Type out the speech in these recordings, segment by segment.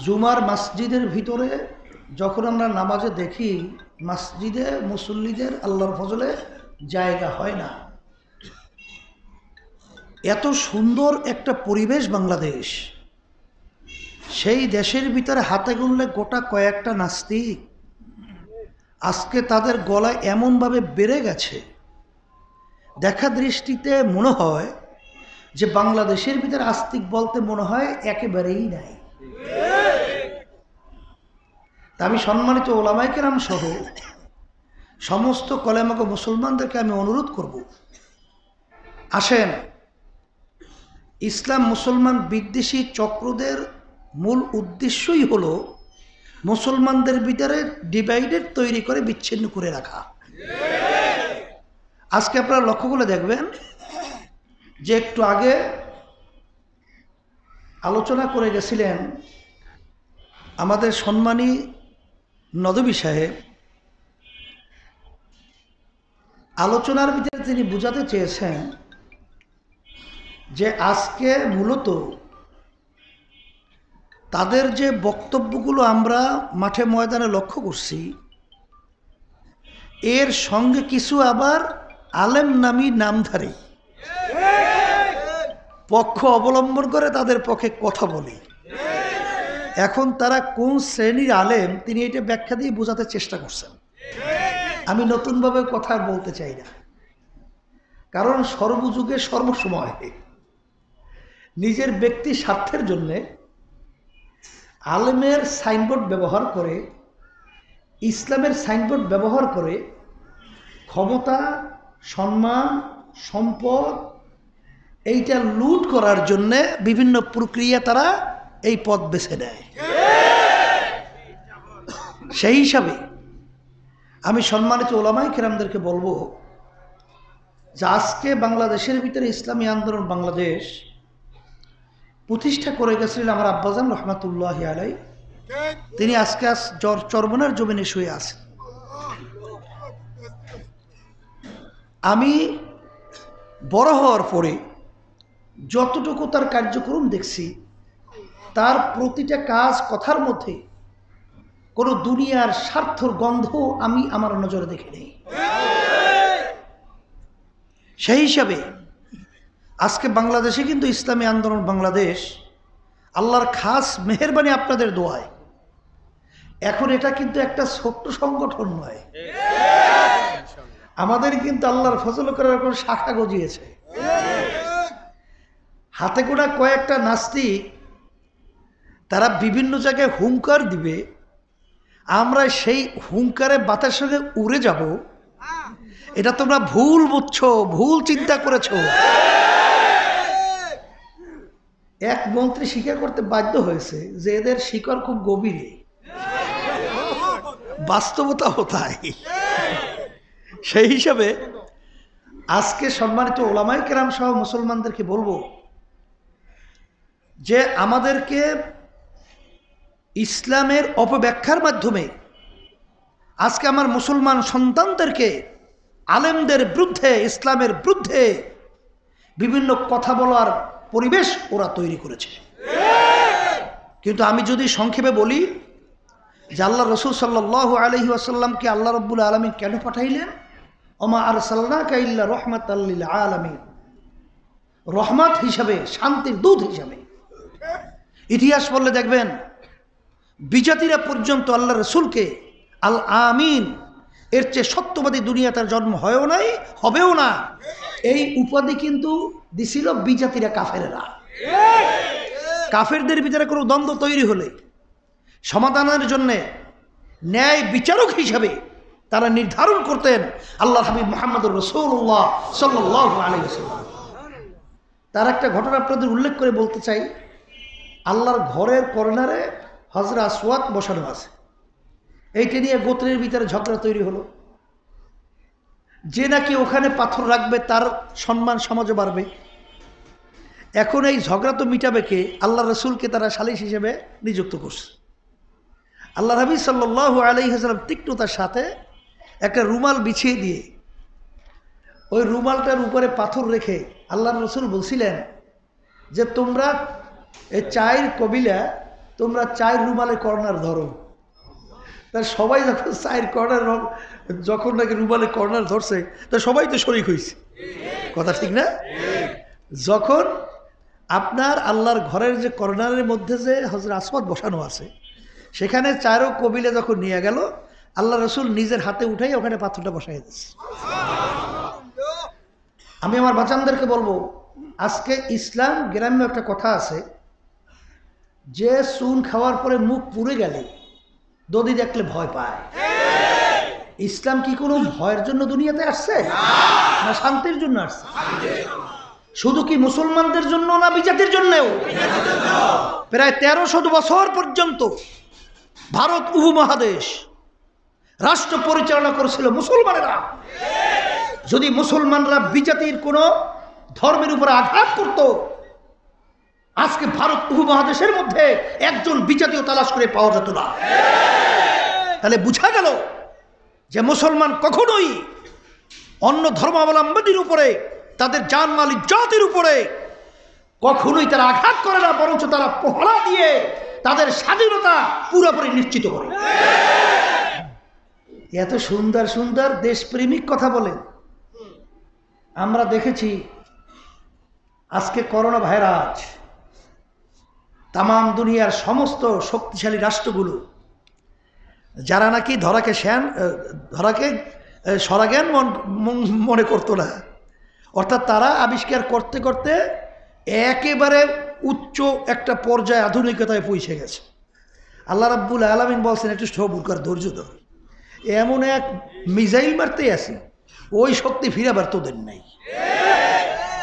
জুমার মসজিদের ভিতরে যখন আমরা নামাজে দেখি মসজিদে মুসল্লিদের আল্লাহর ফজলে জায়গা হয় না। এত সুন্দর একটা পরিবেশ বাংলাদেশ, সেই দেশের ভিতরে হাতে গুনলে গোটা কয়েকটা নাস্তিক আজকে তাদের গলায় এমনভাবে বেড়ে গেছে, দেখা দৃষ্টিতে মনে হয় যে বাংলাদেশের ভিতরে আস্তিক বলতে মনে হয় একেবারেই নাই। তা আমি সম্মানিত ওলামায়ে কেরাম সহ সমস্ত কলেমাগো মুসলমানদেরকে আমি অনুরোধ করব, আসেন ইসলাম মুসলমান বিদ্বেষী চক্রদের মূল উদ্দেশ্যই হলো মুসলমানদের ভিতরে ডিভাইডেড তৈরি করে বিচ্ছিন্ন করে রাখা। আজকে আপনারা লক্ষ্য করে দেখবেন যে একটু আগে আলোচনা করে গেছিলেন আমাদের সম্মানী নদভী সাহেব। আলোচনার ভিতরে তিনি বোঝাতে চেয়েছেন যে আজকে মূলত তাদের যে বক্তব্যগুলো আমরা মাঠে ময়দানে লক্ষ্য করছি, এর সঙ্গে কিছু আবার আলেম নামী নামধারী পক্ষ অবলম্বন করে তাদের পক্ষে কথা বলি। এখন তারা কোন শ্রেণীর আলেম তিনি এটা ব্যাখ্যা দিয়ে বোঝাতে চেষ্টা করছেন। আমি নতুনভাবে কথা বলতে চাই না, কারণ সর্বযুগে সর্বসময় নিজের ব্যক্তি স্বার্থের জন্যে আলেমের সাইনবোর্ড ব্যবহার করে, ইসলামের সাইনবোর্ড ব্যবহার করে ক্ষমতা, সম্মান, সম্পদ এইটা লুট করার জন্যে বিভিন্ন প্রক্রিয়া তারা এই পথ বেছে নেয়। সেই হিসাবে আমি সম্মানিত ওলামায়ে কেরামদেরকে বলবো যে আজকে বাংলাদেশের ভিতরে ইসলামী আন্দোলন বাংলাদেশ প্রতিষ্ঠা করে গেছিলেন আমার আব্বাজান রহমাতুল্লাহি আলাইহি। তিনি আজকে চরমনার জমিনে শুয়ে আছেন। আমি বড় হওয়ার পরে যতটুকু তার কার্যক্রম দেখছি, তার প্রতিটা কাজ কথার মধ্যে কোনো দুনিয়ার স্বার্থর গন্ধ আমি আমার নজরে দেখি নেই। সেই হিসাবে আজকে বাংলাদেশে কিন্তু ইসলামী আন্দোলন বাংলাদেশ আল্লাহর খাস মেহেরবানি, আপনাদের দোয়ায় এখন এটা কিন্তু একটা ছোট্ট সংগঠন নয়, আমাদের কিন্তু আল্লাহর ফজল করার কোনো শাখা গজিয়েছে। হাতে গোনা কয়েকটা নাস্তিক তারা বিভিন্ন জায়গায় হুঙ্কার দিবে, আমরা সেই হুঙ্কারে বাতাসের সঙ্গে উড়ে যাব। এটা তোমরা ভুল বুঝছো, ভুল চিন্তা করেছো। এক মন্ত্রী স্বীকার করতে বাধ্য হয়েছে যে এদের শিকড় খুব গভীরে, বাস্তবতা হতায়। সেই হিসাবে আজকে সম্মানিত ওলামায়ে কেরাম সহ মুসলমানদেরকে বলবো যে আমাদেরকে ইসলামের অপব্যাখ্যার মাধ্যমে আজকে আমার মুসলমান সন্তানদেরকে আলেমদের বিরুদ্ধে, ইসলামের বিরুদ্ধে বিভিন্ন কথা বলার পরিবেশ ওরা তৈরি করেছে। কিন্তু আমি যদি সংক্ষেপে বলি যে আল্লাহ রসুল সাল্লাল্লাহু আলাইহি ওয়াসাল্লামকে আল্লাহ রাব্বুল আলামিন কেন পাঠাইলেন? ওমা আরসালনাকা ইল্লা রাহমাতাল লিল আলামিন, রহমত হিসাবে, শান্তির দূত হিসাবে। ইতিহাস বললে দেখবেন বিজাতিরা পর্যন্ত আল্লাহ রসুলকে আল আমিন এর চেয়ে সত্যবাদী দুনিয়া তার জন্ম হয়েও নাই, হবেও না। এই উপাধি কিন্তু দিছিল বিজাতিরা, কাফেরেরা। কাফেরদের ভিতরে কোনো দ্বন্দ্ব তৈরি হলে সমাধানের জন্যে ন্যায় বিচারক হিসাবে তারা নির্ধারণ করতেন আল্লাহ হাবিব মুহাম্মদুর রাসূলুল্লাহ সাল্লাল্লাহু আলাইহি ওয়াসাল্লাম। তার একটা ঘটনা আপনাদের উল্লেখ করে বলতে চাই। আল্লাহর ঘরের কর্নারে হজরা আসওয়াদ বসানো আছে, এইটা নিয়ে গোত্রের ভিতরে ঝগড়া তৈরি হলো। যে নাকি ওখানে পাথর রাখবে তার সম্মান সমাজে বাড়বে। এখন এই ঝগড়া তো মিটাবে কে? আল্লাহ রসুলকে তারা সালিস হিসেবে নিযুক্ত করছে। আল্লাহ নবী সাল্লাল্লাহু আলাইহি ওয়াসাল্লাম তীক্ষ্ণতার সাথে একটা রুমাল বিছিয়ে দিয়ে ওই রুমালটার উপরে পাথর রেখে আল্লাহ রসুল বলছিলেন যে তোমরা এই চায়ের কবিলা তোমরা 4 রুমালে কর্নার ধরো। তা সবাই যখন 4 কর্নার যখন নাকি রুমালে কর্নার ধরছে, তা সবাই তো শরীক হয়েছে। কথা ঠিক না? যখন আপনার আল্লাহর ঘরের যে কর্নারের মধ্যে যে হযরত আসওয়াদ বসানো আছে, সেখানে 4 কবিলে যখন নিয়ে গেল, আল্লাহ রসুল নিজের হাতে উঠাই ওখানে পাথরটা বসাই দিচ্ছে। আমি আমার বাচ্চাদেরকে বলবো, আজকে ইসলাম গ্রাম্য একটা কথা আছে যে চুন খাওয়ার পরে মুখ পুড়ে গেলে দদি দেখলে ভয় পায়। ইসলাম কি কোনো ভয়ের জন্য দুনিয়াতে আসছে, না শান্তির জন্য আসছে? শুধু কি মুসলমানদের জন্য, না বিজাতির জন্যও? প্রায় 1300 বছর পর্যন্ত ভারত উপমহাদেশ রাষ্ট্র পরিচালনা করেছিল মুসলমানেরা। যদি মুসলমানরা বিজাতির কোনো ধর্মের উপর আঘাত করত, আজকে ভারত উপমহাদেশের মধ্যে একজন বিজাতীয় তালাশ করে পাওয়া যেত না। তাহলে বুঝা গেল যে মুসলমান কখনোই অন্য ধর্মাবলম্বীদের উপরে, তাদের জানমাল ইজ্জতের উপরে কখনোই তারা আঘাত করে না, বরঞ্চ তারা পহরা দিয়ে তাদের স্বাধীনতা পুরোপুরি নিশ্চিত করে। এত সুন্দর সুন্দর দেশপ্রেমিক কথা বলে আমরা দেখেছি। আজকে করোনা ভাইরাস তাম দুনিয়ার সমস্ত শক্তিশালী রাষ্ট্রগুলো, যারা নাকি ধরাকে সরাজ্ঞান মনে করতো না, অর্থাৎ তারা আবিষ্কার করতে করতে একেবারে উচ্চ একটা পর্যায়ে আধুনিকতায় পৌঁছে গেছে। আল্লাহ রাব্বুল আলামিন বলছেন, একটু সবুর কর, ধৈর্য ধর, এমন এক মিসাইল মারতে আসি, ওই শক্তি ফিরাবার তোদের নাই,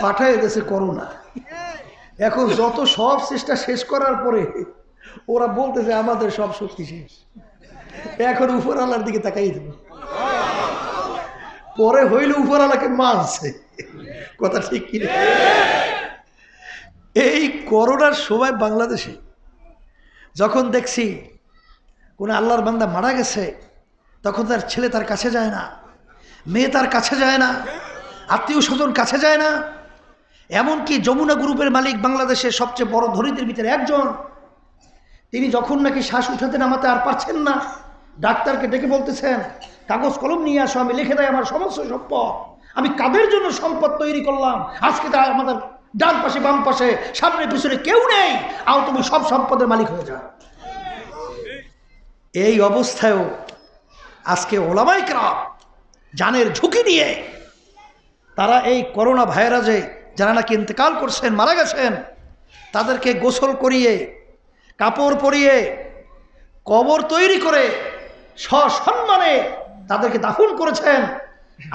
পাঠায় গেছে করোনা। এখন যত সব চেষ্টা শেষ করার পরে ওরা বলতেছে আমাদের সব শক্তি শেষ, এখন উপর আল্লাহর দিকে তাকাই দেব, পরে হইলে উপর আল্লাহকে মানছে। কথা ঠিক কি? এই করোনার সময় বাংলাদেশে যখন দেখছি কোন আল্লাহর বান্দা মারা গেছে, তখন তার ছেলে তার কাছে যায় না, মেয়ে তার কাছে যায় না, আত্মীয় স্বজন কাছে যায় না। এমনকি যমুনা গ্রুপের মালিক বাংলাদেশের সবচেয়ে বড় ধনীদের ভিতরে একজন, তিনি যখন নাকি শ্বাস উঠাতে নামাতে আর পারছেন না, ডাক্তারকে ডেকে বলতেছেন, কাগজ কলম নিয়ে আসো, আমি লিখে দেয় আমার সমস্ত সম্পদ, আমি কাদের জন্য সম্পদ তৈরি করলাম, আজকে তা আমাদের ডান পাশে বাম পাশে সামনে পিছনে কেউ নেই, আও তুমি সব সম্পদের মালিক হয়ে যাও। এই অবস্থায়ও আজকে ওলামায়ে কেরাম জানের ঝুঁকি নিয়ে তারা এই করোনা ভাইরাসে যারা নাকি ইন্তেকাল করছেন, মারা গেছেন, তাদেরকে গোসল করিয়ে, কাপড় পরিয়ে, কবর তৈরি করে সসম্মানে তাদেরকে দাফন করেছেন।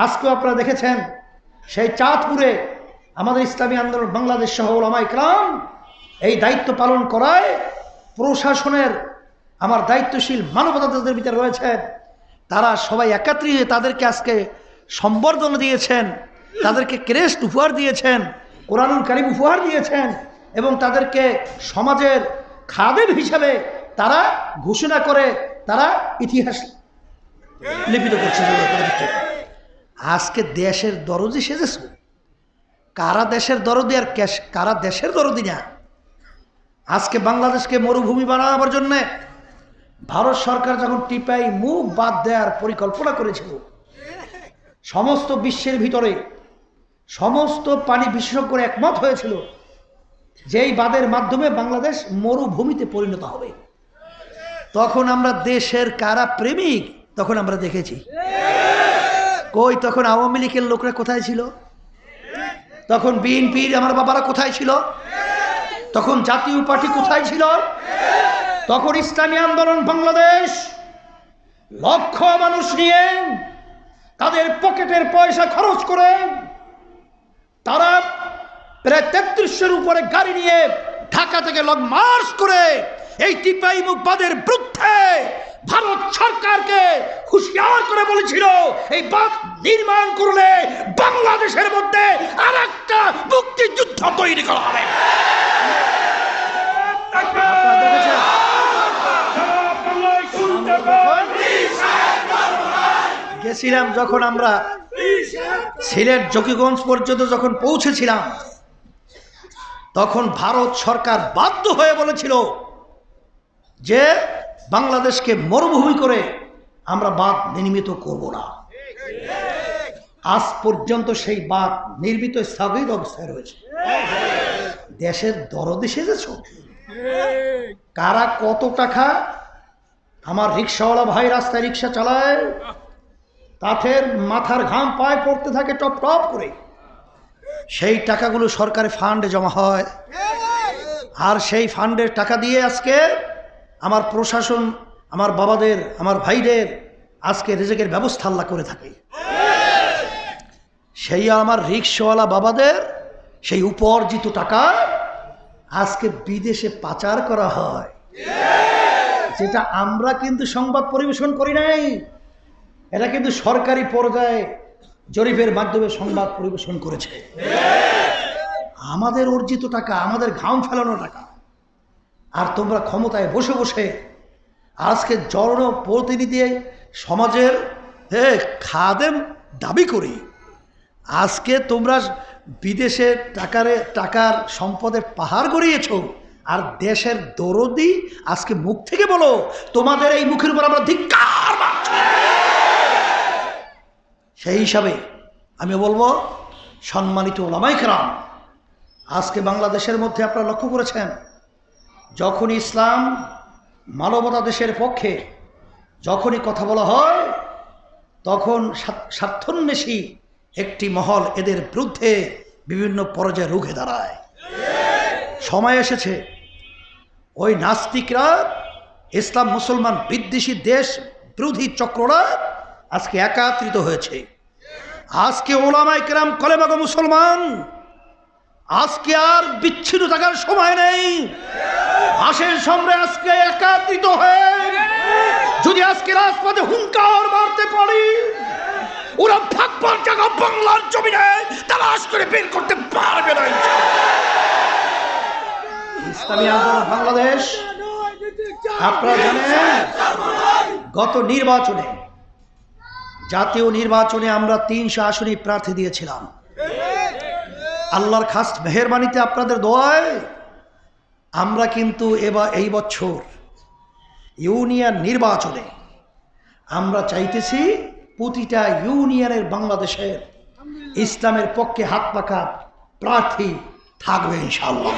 আজকেও আপনারা দেখেছেন সেই চাঁদপুরে আমাদের ইসলামী আন্দোলন বাংলাদেশ সহ ওলামায়ে কেরাম এই দায়িত্ব পালন করায় প্রশাসনের আমার দায়িত্বশীল মানবতাদের ভিতরে রয়েছেন, তারা সবাই একাত্রিত হয়ে তাদেরকে আজকে সম্বর্ধনা দিয়েছেন, তাদেরকে ক্রেস্ট উপহার দিয়েছেন, কোরআনুল কারীম উপহার দিয়েছেন, এবং তাদেরকে সমাজের খাদেম হিসাবে তারা ঘোষণা করে তারা ইতিহাস লিপিত করছে। আজকে দেশের দরদি সেজেছ, কারা দেশের দরদি আর কারা দেশের দরদি না। আজকে বাংলাদেশকে মরুভূমি বানানোর জন্য ভারত সরকার যখন টিপাই মুখ বাদ দেওয়ার পরিকল্পনা করেছিল, সমস্ত বিশ্বের ভিতরে সমস্ত পানি বিশেষজ্ঞরা একমত হয়েছিল যে এই বাঁধের মাধ্যমে বাংলাদেশ মরুভূমিতে পরিণত হবে। তখন আমরা দেশের কারা প্রেমিক তখন আমরা দেখেছি। কই তখন আওয়ামী লীগের লোকরা কোথায় ছিল? তখন বিএনপির আমার বাবারা কোথায় ছিল? তখন জাতীয় পার্টি কোথায় ছিল? তখন ইসলামী আন্দোলন বাংলাদেশ লক্ষ মানুষ নিয়ে তাদের পকেটের পয়সা খরচ করে তারা প্রায় 3300-এর উপরে গাড়ি নিয়ে ঢাকা থেকে লং মার্চ করে এই টিপাই মুখ বাঁধের বিরুদ্ধে ভারত সরকারকে হুঁশিয়ার করে বলেছিল, এই বাঁধ নির্মাণ করলে বাংলাদেশের মধ্যে আরেকটা মুক্তিযুদ্ধ তৈরি করা হবে। গেছিলাম যখন আমরা সিলেট জকিগঞ্জ পর্যন্ত যখন পৌঁছেছিলাম, তখন ভারত সরকার বাধ্য হয়ে বলেছিল যে বাংলাদেশকে মরুভূমি করে আমরা বাঁধ নির্মিত করব না। আজ পর্যন্ত সেই বাঁধ নির্মিত স্থগিত অবস্থায় রয়েছে। দেশের দরদ এসেছ কারা কত টাকা, আমার রিক্সাওয়ালা ভাই রাস্তায় রিক্সা চালায়, তাদের মাথার ঘাম পায়ে পড়তে থাকে টপ টপ করে, সেই টাকাগুলো সরকারি ফান্ডে জমা হয়, আর সেই ফান্ডের টাকা দিয়ে আজকে আমার প্রশাসন, আমার বাবাদের, আমার ভাইদের আজকে রিজিকের ব্যবস্থা আল্লাহ করে থাকে। সেই আমার রিক্সাওয়ালা বাবাদের সেই উপার্জিত টাকা আজকে বিদেশে পাচার করা হয়, যেটা আমরা কিন্তু সংবাদ পরিবেশন করি নাই, এটা কিন্তু সরকারি পর্যায়ে জরিপের মাধ্যমে সংবাদ পরিবেশন করেছে। আমাদের অর্জিত টাকা, আমাদের ঘাম ফেলানো টাকা, আর তোমরা ক্ষমতায় বসে বসে আজকে জনপ্রতিনিধি সমাজের খাদেম দাবি করি, আজকে তোমরা বিদেশে টাকার সম্পদের পাহাড় গড়িয়েছ, আর দেশের দরদি আজকে মুখ থেকে বলো তোমাদের এই মুখের উপর আমরা ধিক্কার মারছি। সেই হিসাবে আমি বলবো, সম্মানিত ওলামায়ে কেরাম, আজকে বাংলাদেশের মধ্যে আপনারা লক্ষ্য করেছেন, যখন ইসলাম মানবতা দেশের পক্ষে যখনই কথা বলা হয়, তখন স্বার্থন্বেষী একটি মহল এদের বিরুদ্ধে বিভিন্ন পর্যায়ে রুখে দাঁড়ায়। সময় এসেছে ওই নাস্তিকরা, ইসলাম মুসলমান বিদ্বেষী দেশ বিরোধী চক্ররা আজকে একাত্রিত হয়েছে। আজকে ওলামায়ে কেরাম কলেমাগো মুসলমান, আজকে আর বিচ্ছিন্ন থাকার সময় নেই। আসেন সামনে আজকে একাত্রিত হয়ে যদি আজকে রাজপথে হুঙ্কার মারতে পারি, ওরা ভাগবার জায়গা বাংলার জমিনে তালাশ করে বের করতে পারবে না। ইসলামী আন্দোলন বাংলাদেশ, আপনারা জানেন গত নির্বাচনে, জাতীয় নির্বাচনে আমরা 300 আসনে প্রার্থী দিয়েছিলাম। আল্লাহর খাস মেহেরবানিতে আপনাদের দোয়ায় আমরা কিন্তু এই বছর ইউনিয়ন নির্বাচনে আমরা চাইতেছি প্রতিটা ইউনিয়নের বাংলাদেশের ইসলামের পক্ষে হাত পাকা প্রার্থী থাকবে ইনশাআল্লাহ।